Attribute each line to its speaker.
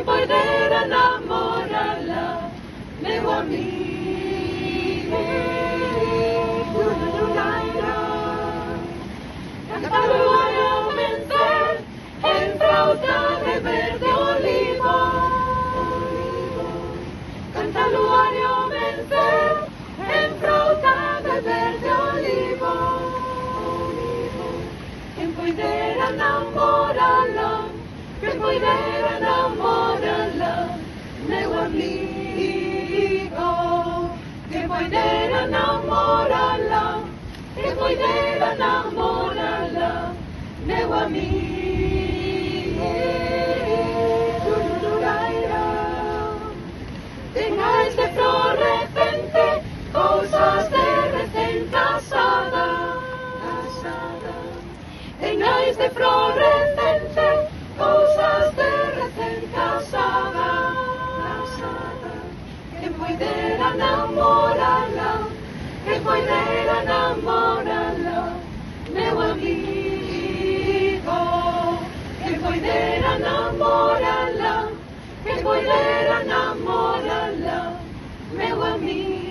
Speaker 1: poder enamorar-la, meu amic. Cantar-lo al vencer en flauta de verde olivo. Cantar-lo al vencer en flauta de verde olivo. Quem poder enamorar-la, quem poder enamorar-la, meu amigo. Quem poder enamorar-la, quem poder enamorar-la, meu amigo. Tengáis de flor repente cosas de recién casada. Tengáis de flor repente cosas de recién casada. Quem poder enamorar-la, quem poder enamorar-la, meu amigo. Quem poder enamorar-la, quem poder enamorar-la, meu amigo.